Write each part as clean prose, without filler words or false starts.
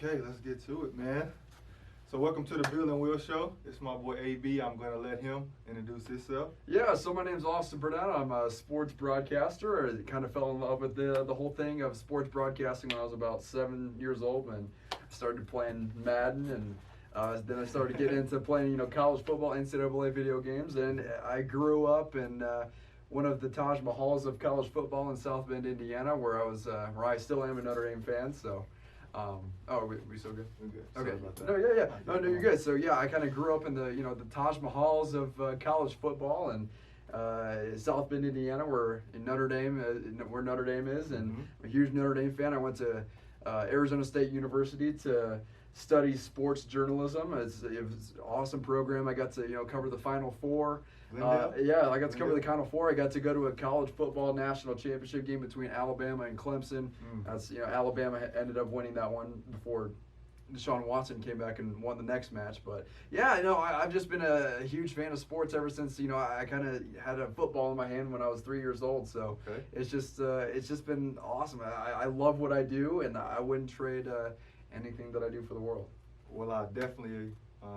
Okay, let's get to it, man. So welcome to the Bill and Will Show. It's my boy AB. I'm going to let him introduce himself. Yeah, so my name's Burnett. I'm a sports broadcaster. I kind of fell in love with the whole thing of sports broadcasting when I was about 7 years old, and started playing Madden, and then I started getting into playing, college football, NCAA video games, and I grew up in one of the Taj Mahals of college football in South Bend, Indiana, where I still am a Notre Dame fan. So. We so good? We're good. Okay. Sorry about that. No, yeah. No, you're good. So yeah, I kind of grew up in the Taj Mahals of college football, and South Bend, Indiana, where Notre Dame is, and I'm a huge Notre Dame fan. I went to Arizona State University to study sports journalism. It was an awesome program. I got to cover the Final Four. I got to cover the Final Four. I got to go to a college football national championship game between Alabama and Clemson. That's Alabama ended up winning that one before Deshaun Watson came back and won the next match. But yeah, I've just been a huge fan of sports ever since I kind of had a football in my hand when I was 3 years old. So it's just been awesome. I love what I do, and I wouldn't trade anything that I do for the world. Well, I definitely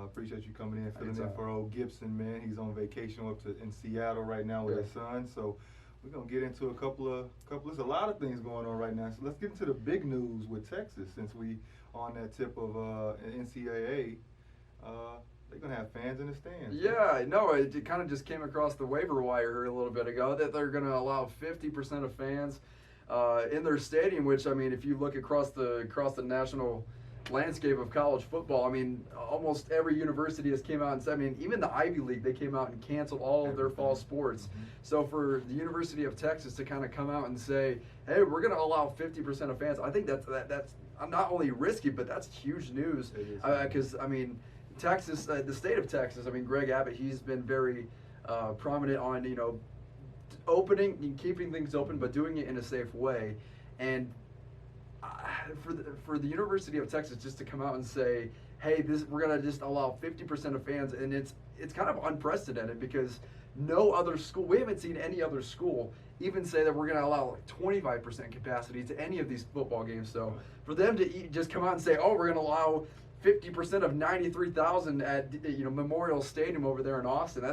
appreciate you coming in, filling in for old Gibson, man. He's on vacation in Seattle right now with his son. So we're gonna get into there's a lot of things going on right now. So let's get into the big news with Texas, since we on that tip of NCAA. They're gonna have fans in the stands. Yeah, no, it kind of just came across the waiver wire here a little bit ago that they're gonna allow 50% of fans in their stadium. Which, I mean, if you look across the national landscape of college football, I mean, almost every university has came out and said, I mean, even the Ivy League, they came out and canceled all of their fall sports. So for the University of Texas to kind of come out and say, hey, we're going to allow 50% of fans, I think that's not only risky, but that's huge news. Because, I mean, Texas, the state of Texas, I mean, Greg Abbott, he's been very prominent on, opening and keeping things open, but doing it in a safe way. And for the University of Texas just to come out and say, hey, we're going to just allow 50% of fans, and it's kind of unprecedented, because no other school, we haven't seen any other school even say that we're going to allow like 25% capacity to any of these football games. So for them to just come out and say, oh, we're going to allow 50% of 93,000 at Memorial Stadium over there in Austin,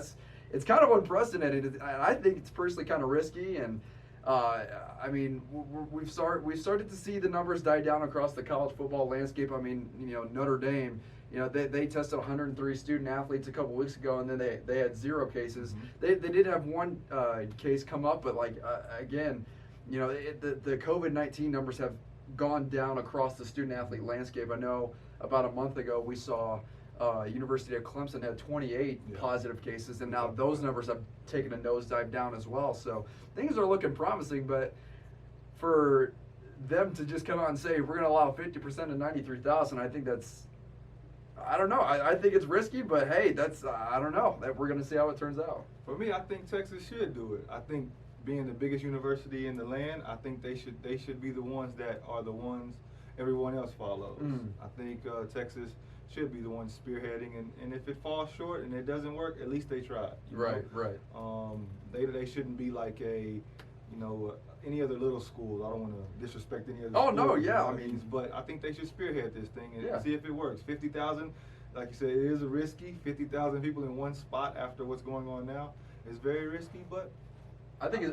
it's kind of unprecedented, and I think it's personally kind of risky. And I mean, we've started to see the numbers die down across the college football landscape. I mean, Notre Dame, they tested 103 student athletes a couple weeks ago, and then they had 0 cases. They did have one case come up, but again, the COVID-19 numbers have gone down across the student athlete landscape. I know about a month ago we saw University of Clemson had 28 positive cases, and now those numbers have taken a nosedive down as well. So things are looking promising, but for them to just come out and say we're going to allow 50% of 93,000, I think I don't know. I think it's risky, but hey, I don't know. We're going to see how it turns out. For me, I think Texas should do it. I think being the biggest university in the land, I think they should be the ones that are the ones everyone else follows. I think Texas should be the one spearheading, and if it falls short and it doesn't work, at least they tried. Right. They shouldn't be like any other little schools. I don't want to disrespect any other schools. Oh, no, yeah. But I think they should spearhead this thing and see if it works. 50,000, like you said, it is a risky. 50,000 people in one spot after what's going on now is very risky, but I think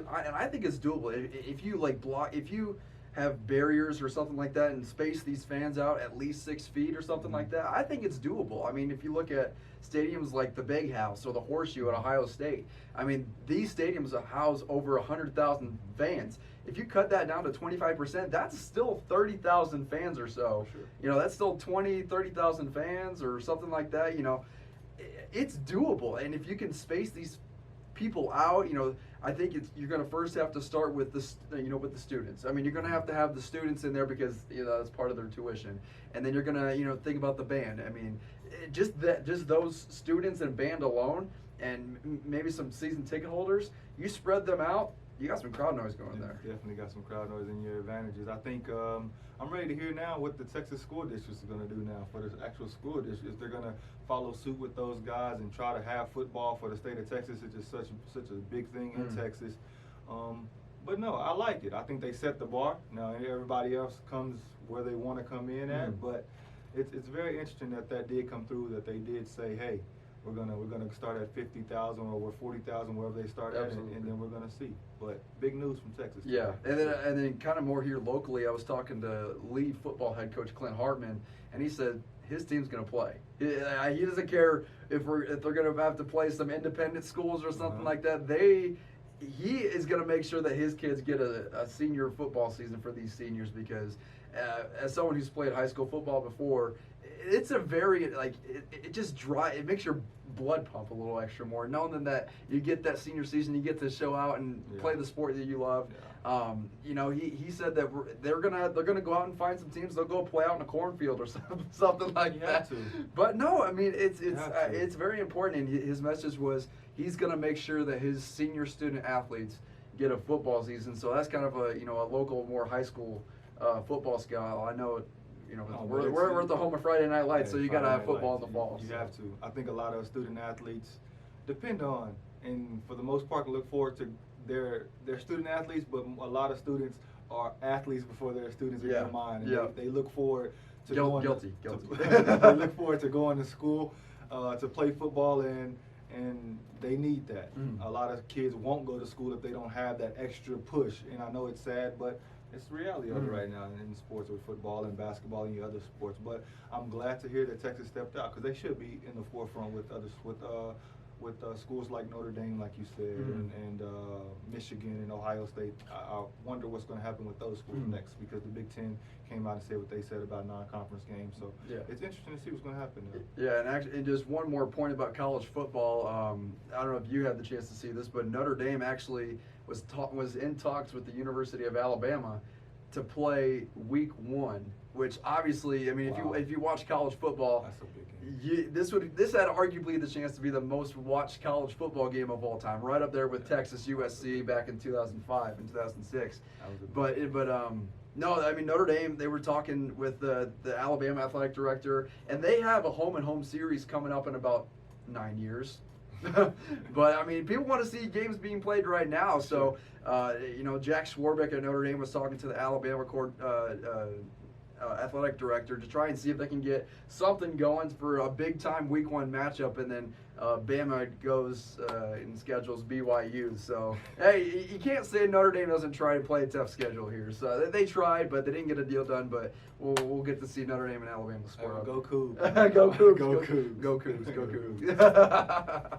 it's doable. If you have barriers or something like that and space these fans out at least 6 feet or something like that, I think it's doable. I mean, if you look at stadiums like the Big House or the Horseshoe at Ohio State, I mean, these stadiums house over 100,000 fans. If you cut that down to 25%, that's still 30,000 fans or so. Sure. That's still 30,000 fans or something like that. It's doable. And if you can space these people out, I think you're going to first have to start with with the students. I mean, you're going to have the students in there because that's part of their tuition, and then you're going to think about the band. I mean, just those students and band alone, and maybe some season ticket holders. You spread them out, you got some crowd noise going there. Definitely got some crowd noise in your advantages. I think I'm ready to hear now what the Texas school districts are going to do now for the actual school districts. If they're going to follow suit with those guys and try to have football for the state of Texas, which is such a big thing in Texas. But no, I like it. I think they set the bar. Now everybody else comes where they want to come in at, but it's very interesting that did come through. That they did say, hey, we're gonna start at 50,000 or we're 40,000 wherever they start at, and then we're gonna see. But big news from Texas. Yeah, and then kind of more here locally. I was talking to lead football head coach Clint Hartman, and he said his team's gonna play. He doesn't care if they're gonna have to play some independent schools or something like that. He is going to make sure that his kids get a senior football season for these seniors because as someone who's played high school football before, it's a very, it just it makes your blood pump a little extra more, knowing that you get that senior season, you get to show out and play the sport that you love. He said that they're gonna go out and find some teams. They'll go play out in a cornfield or something like that. But no, I mean it's very important. And his message was he's gonna make sure that his senior student athletes get a football season. So that's kind of a local, more high school football scale. I know. We're at the home of Friday Night Lights, so you got to have football in the fall. You have to. I think a lot of student athletes depend on, and for the most part, look forward to their student athletes, but a lot of students are athletes before they're students in their mind. And they look forward to guilty. They look forward to going to school to play football, and they need that. A lot of kids won't go to school if they don't have that extra push, and I know it's sad, but it's the reality of it right now in sports with football and basketball and other sports. But I'm glad to hear that Texas stepped out because they should be in the forefront with schools like Notre Dame, like you said, and Michigan and Ohio State. I wonder what's going to happen with those schools next because the Big Ten came out and said what they said about non-conference games. So it's interesting to see what's going to happen there. Yeah, and actually, and just one more point about college football. I don't know if you had the chance to see this, but Notre Dame actually was in talks with the University of Alabama to play Week 1, which obviously, I mean, if you watch college football, that's a big game. This had arguably the chance to be the most watched college football game of all time, right up there with Texas USC back in 2005 and 2006. No, I mean Notre Dame. They were talking with the Alabama athletic director, and they have a home series coming up in about 9 years. But I mean, people want to see games being played right now. So, Jack Swarbrick at Notre Dame was talking to the Alabama athletic director to try and see if they can get something going for a big time Week 1 matchup, and then Bama goes and schedules BYU. So hey, you can't say Notre Dame doesn't try to play a tough schedule here. So they tried, but they didn't get a deal done. But we'll get to see Notre Dame and Alabama square up. Go Cougs. Go Cougs. Go Cougs. Go Cougs. Go Cougs.